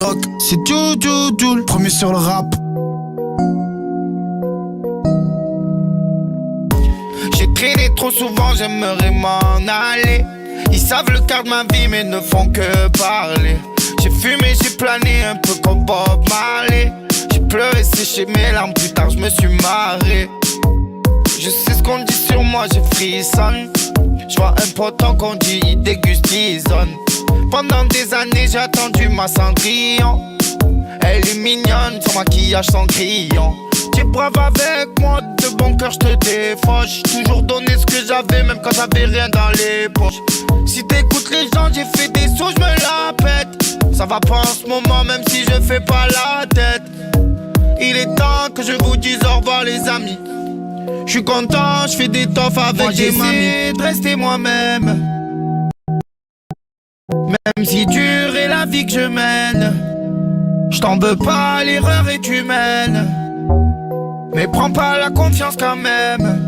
Rock, c'est Joule, premier sur le rap. J'ai traîné trop souvent, j'aimerais m'en aller. Ils savent le quart de ma vie mais ne font que parler. J'ai fumé, j'ai plané un peu comme Bob Marley. J'ai pleuré, séché mes larmes, plus tard je me suis marré. Je sais ce qu'on dit sur moi, j'ai frissonne. Je vois un potent qu'on dit, il déguste, il zone. Pendant des années j'ai attendu ma Cendrillon. Elle est mignonne, son maquillage sans crayon. Tu es brave avec moi, de bon cœur je te défauche. Toujours donné ce que j'avais, même quand j'avais rien dans les poches. Si t'écoutes les gens, j'ai fait des sauts, je me la pète. Ça va pas en ce moment, même si je fais pas la tête. Il est temps que je vous dise au revoir les amis. Je suis content, je fais des toffes avec moi, des mamies. J'essaie de rester moi-même. Même si dure est la vie que je mène. Je t'en veux pas, l'erreur est humaine. Mais prends pas la confiance quand même.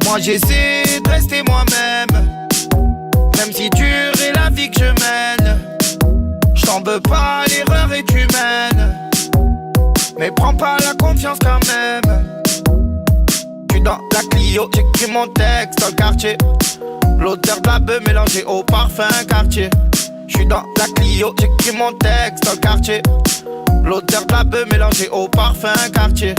Moi j'essaie de rester moi-même. Même si dure est la vie que je mène. Je t'en veux pas, l'erreur est humaine. Mais prends pas la confiance quand même. J'suis dans la Clio, j'écris mon texte dans le quartier. L'odeur de la beuh mélangée au parfum quartier. J'suis dans la Clio, j'écris mon texte dans le quartier. L'odeur de la beuh mélangée au parfum quartier.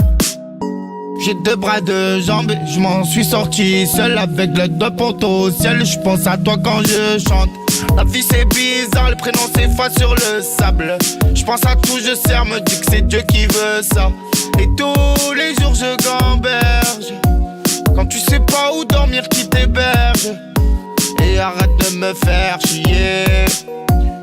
J'ai deux bras, deux jambes, je m'en suis sorti seul avec l'aide de poteau au ciel. Je pense à toi quand je chante. La vie c'est bizarre, le prénom s'efface sur le sable. Je pense à tout, je serre, me dis que c'est Dieu qui veut ça. Et tous les jours je gamberge. Quand tu sais pas où dormir, qui t'héberge. Et arrête de me faire chier.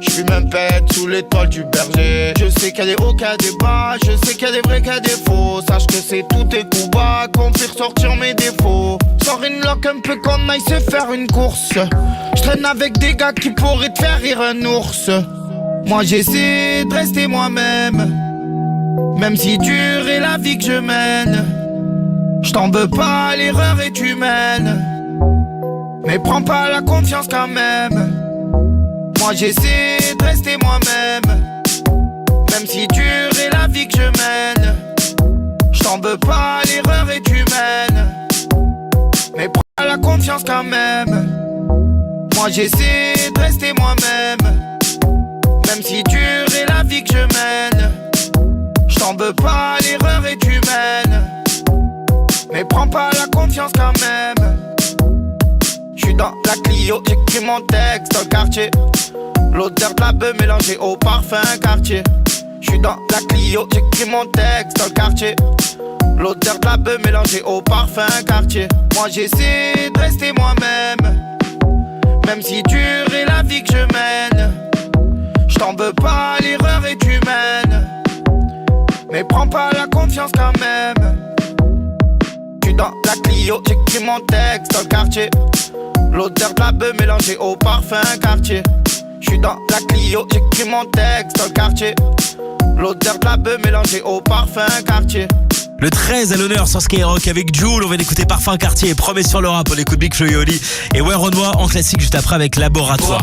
J'fume un pet sous l'étoile du berger. Je sais qu'il y a des hauts, qu'il y a des bas. Je sais qu'il y a des vrais, qu'il y a des faux. Sache que c'est tous tes coups bas qu'on fait ressortir mes défauts. Sors une loque un peu qu'on aille se faire une course. J'traîne avec des gars qui pourraient te faire rire un ours. Moi j'essaie de rester moi-même. Même si dure est la vie que je mène. J't'en veux pas, l'erreur est humaine. Mais prends pas la confiance quand même. Moi j'essaie de rester moi-même. Même si dure est la vie que je mène. J't'en veux pas, l'erreur est humaine. Mais prends pas la confiance quand même. Moi j'essaie de rester moi-même. Même si dure est la vie que je mène. J't'en veux pas, l'erreur est humaine. Mais prends pas la confiance quand même. J'suis dans la Clio, j'écris mon texte dans le quartier. L'odeur de la beuh mélangée au parfum quartier. J'suis dans la Clio, j'écris mon texte dans le quartier. L'odeur de la beuh mélangée au parfum quartier. Moi j'essaie de rester moi-même. Même si dure est la vie que je mène. J't'en veux pas, l'erreur est humaine. Mais prends pas la confiance quand même. J'suis dans la Clio, j'écris mon texte dans le quartier. L'odeur de la beuh mélangée au parfum quartier. J'suis dans la Clio, j'écris mon texte dans le quartier. L'odeur de la beuh mélangée au parfum quartier. Le 13 à l'honneur sur Skyrock avec Joule. On va l'écouter Parfum Quartier et Promets sur le rap. On écoute Big Flo et Oli et Ouais Renoir en classique juste après avec Laboratoire.